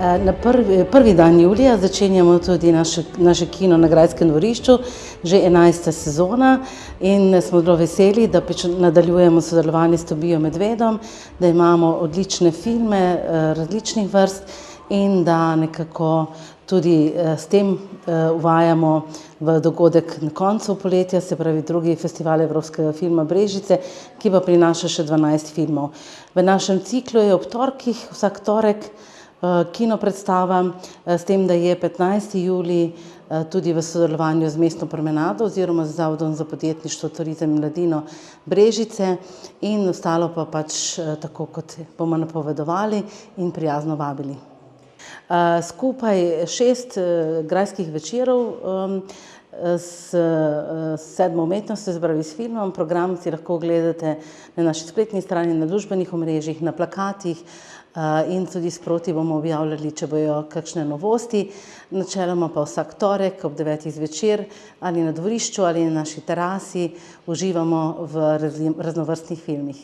Na prvi dan julija začenjamo tudi naše kino na Grajskem dvorišču, že 11. sezona, in smo zelo veseli, da nadaljujemo sodelovanje s Tobijo Medvedom, da imamo odlične filme različnih vrst in da nekako tudi s tem uvajamo v dogodek na koncu poletja, se pravi drugi festival Evropskega filma Brežice, ki pa prinaša še 12 filmov. V našem ciklu je ob torkih, vsak torek, kino predstava, s tem, da je 15. julij tudi v sodelovanju z Mestno promenado oziroma z Zavodom za podjetništvo, turizem in mladino Brežice, in ostalo pa pač tako, kot bomo napovedovali in prijazno vabili. Skupaj 6 grajskih večerov s 7. umetnostjo, se pravi s filmom. Program si lahko ogledate na naši spletni strani, na družbenih omrežjih, na plakatih, in tudi sproti bomo objavljali, če bojo kakšne novosti. Načeloma pa vsak torek ob 9. zvečer ali na dvorišču ali na naši terasi uživamo v raznovrstnih filmih.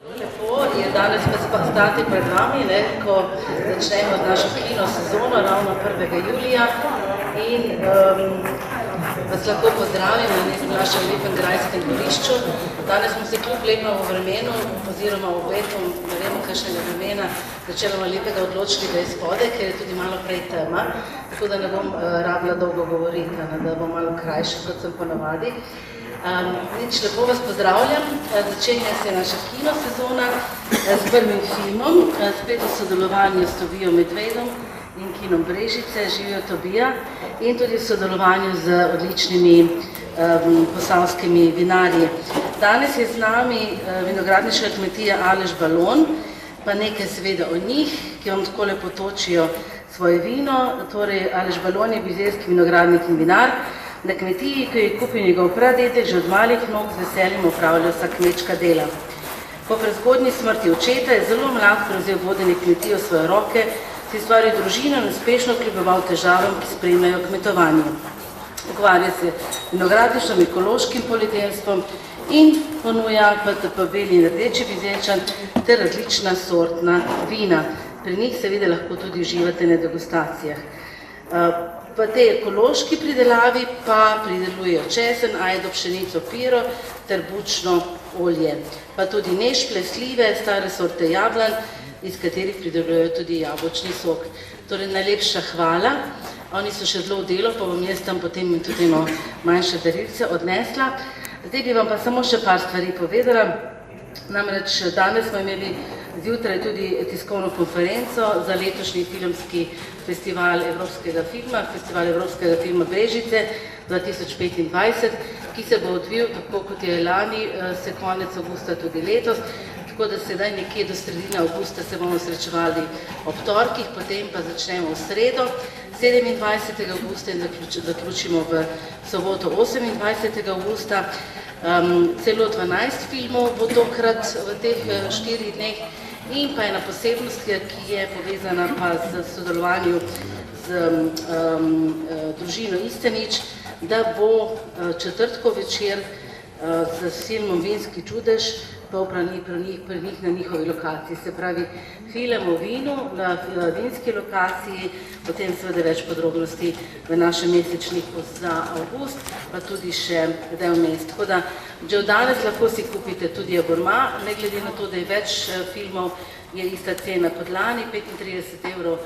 Lepo je danes stati pred vami, ko začnemo našo kino sezono ravno 1. julija, in vas lahko pozdravim na našem lepem Grajskem dvorišču. Danes smo se kljub lepemu vremenu oziroma obletom, ne vemo kakšnega vremena, načeloma lepega odločili, da je spodaj, ker je tudi malo prej tema, tako da ne bom rabila dolgo govoriti, da bom malo krajša, kot sem ponavadi. Lepo vas pozdravljam, začenja se naša kino sezona s prvim filmom, spet v sodelovanju s Tobijo Medvedom in kinom Brežice, živijo Tobija, in tudi v sodelovanju z odličnimi posavskimi vinarji. Danes je z nami vinogradniška kmetija Aleš Balon, pa nekaj seveda o njih, ki vam takole potočijo svoje vino. Torej, Aleš Balon je bizejski vinogradnik in vinar na kmetiji, ki je kupil njegov pradedek, že od malih nog z veseljem opravljal vsa kmečka dela. Po prezgodnji smrti očeta je zelo mlad prevzel vodenje kmetije v svoje roke, si stvaril družino in uspešno kljuboval težavam, ki spremljajo kmetovanje. Ukvarja se vinogradništvom, ekološkim poljedelstvom in ponuja PTP beli in rdeči vizečan ter različna sortna vina. Pri njih seveda lahko tudi uživate na degustacijah. V tej ekološki pridelavi pa pridelujejo česen, ajdo, pšenico, piro ter bučno olje. Pa tudi nešple, slive, stare sorte jablan, iz katerih pridelujejo tudi jabolčni sok. Torej, najlepša hvala. Oni so še zelo v delo, pa bom jaz tam potem tudi eno manjše darilce odnesla. Zdaj bi vam pa samo še par stvari povedala. Namreč danes smo imeli zjutraj tudi tiskovno konferenco za letošnji filmski festival Evropskega filma Brežice 2025, ki se bo odvil tako, kot je lani, se konec avgusta tudi letos, tako da sedaj nekje do sredine avgusta se bomo srečevali ob torkih, potem pa začnemo v sredo 27. avgusta in zaključimo v soboto 28. avgusta. Celo 12 filmov bo tokrat v teh 4 dneh, in pa ena posebnost, ki je povezana pa z sodelovanjem z družino Istenič, da bo četrtkov večer z filmom Vinski čudež pri njih na njihovi lokaciji. Se pravi, film o vinu na vinski lokaciji, potem seveda več podrobnosti v našem mesečniku za avgust, pa tudi še zdaj vmes. Tako da, že od danes lahko si kupite tudi abonma, ne glede na to, da je več filmov, je ista cena kot lani, 35 €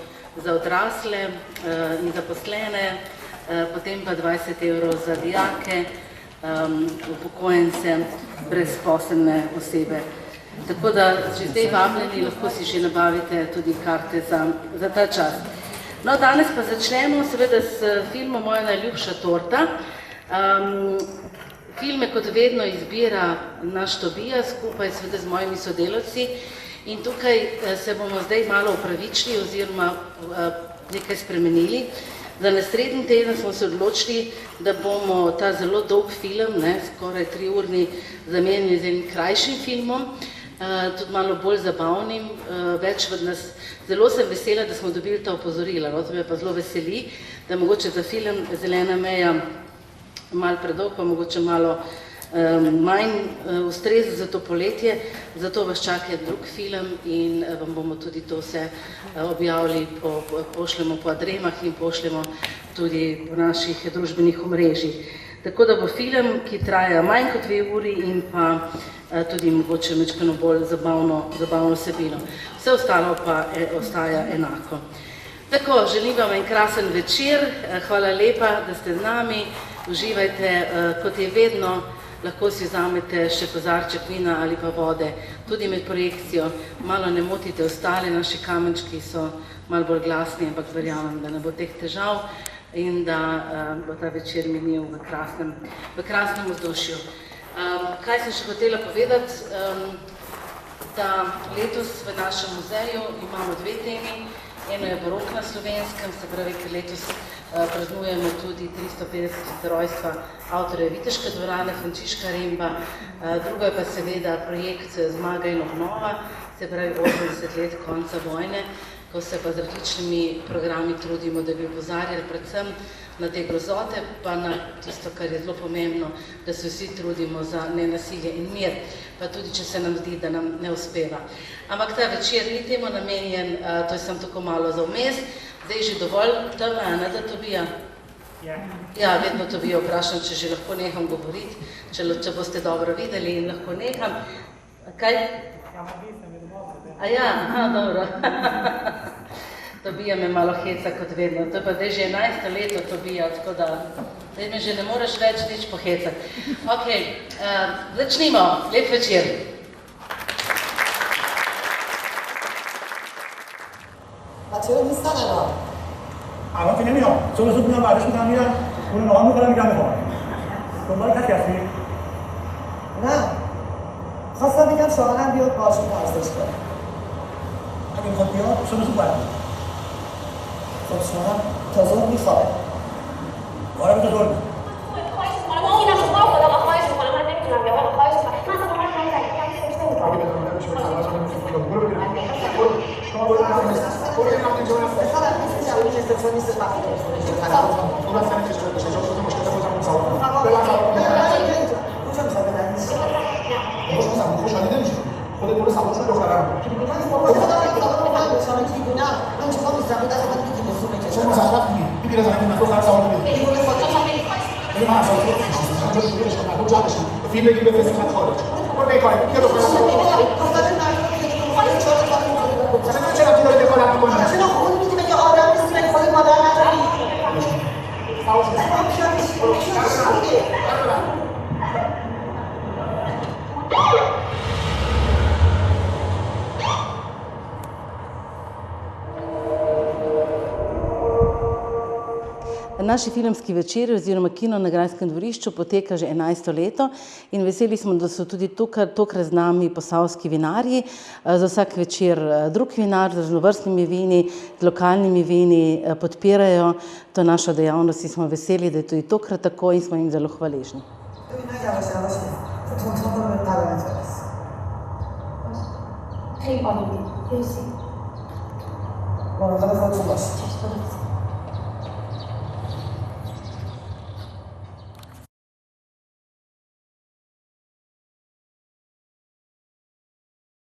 za odrasle in zaposlene, potem pa 20 € za dijake, upokojence, brezposelne osebe. Tako da, že zdaj vabljeni, lahko si že nabavite tudi karte za ta čas. No, danes pa začnemo seveda s filmom Moja najljubša torta. Filme kot vedno izbira naš Tobija skupaj seveda z mojimi sodelavci, in tukaj se bomo zdaj malo opravičili oziroma nekaj spremenili. Za naslednji teden smo se odločili, da bomo ta zelo dolg film, skoraj 3-urni, zamenjali z enim krajšim filmom, tudi malo bolj zabavnim, več od nas. Zelo sem vesela, da smo dobili ta opozorila, to me pa zelo veseli, da mogoče za film Zelena meja malo predolg, pa mogoče malo manj ustrezen za to poletje, zato vas čaka drug film in vam bomo tudi to vse objavili, pošljemo po adremah in pošljemo tudi po naših družbenih omrežjih. Tako da bo film, ki traja manj kot 2 uri in pa tudi mogoče malo bolj zabavno vsebino. Vse ostalo pa ostaja enako. Tako, želim vam en krasen večer, hvala lepa, da ste z nami, uživajte, kot je vedno, lahko si vzamete še kozarček vina ali pa vode, tudi med projekcijo, malo ne motite ostale, naši kamenčki so malo bolj glasni, ampak verjamem, da ne bo teh težav in da bo ta večer minil v krasnem vzdušju. Kaj sem še hotela povedati, da letos v našem muzeju imamo 2 temi. Eno je barok na Slovenskem, se pravi, ker letos praznujemo tudi 350. rojstva avtorja Viteške dvorane, Frančiška Remba. Drugo je pa seveda projekt Zmaga in obnova, se pravi 80 let konca vojne, ko se pa z različnimi programi trudimo, da bi opozarjali predvsem na te grozote, pa na tisto, kar je zelo pomembno, da se vsi trudimo za nenasilje in mir, pa tudi, če se nam zdi, da nam ne uspeva. Ampak ta večer ni temu namenjen, to je samo tako malo za vmes, zdaj že dovolj tema, ne da Tobija? Ja, vedno Tobijo vprašam, če že lahko neham govoriti, če boste dobro videli in lahko neham. Kaj? A ja, aha, dobro. Tobija me malo heca kot vedno, to je pa zdaj že 11. leto Tobija, tako da zdaj me že ne moreš več nič pohecati. Ok, začnimo, lep večer. بچه‌ها نیستن الان. الان که نمیام. چون زود میام بعدش میرم اون نهار می‌خورم میرم بخوابم. دنبال کسی هستی؟ نه. خواستم بگم شوهرم بیاد باهاشون ورزش کنه. اگه میخواد بیاد شما زود باید. خب شوهرم تا ظهر میخوابه. کارم تا ظهر. فیلم بگیم بفرستیم خارج. برو بکاری. بیا چرا تو داری دخالت می‌کنی؟ چرا خود می‌دونی که آدم نیستی ولی خودت مادر نداری؟ Naši filmski večeri oziroma kino na Grajskem dvorišču poteka že 11. leto in veseli smo, da so tudi tokrat z nami posavski vinarji. Za vsak večer drug vinar z raznovrstnimi vini, z lokalnimi vini podpirajo to našo dejavnost in smo veseli, da je tudi tokrat tako in smo jim zelo hvaležni. خیلی عالی بود. مرسی. مراقب خودتون باشید.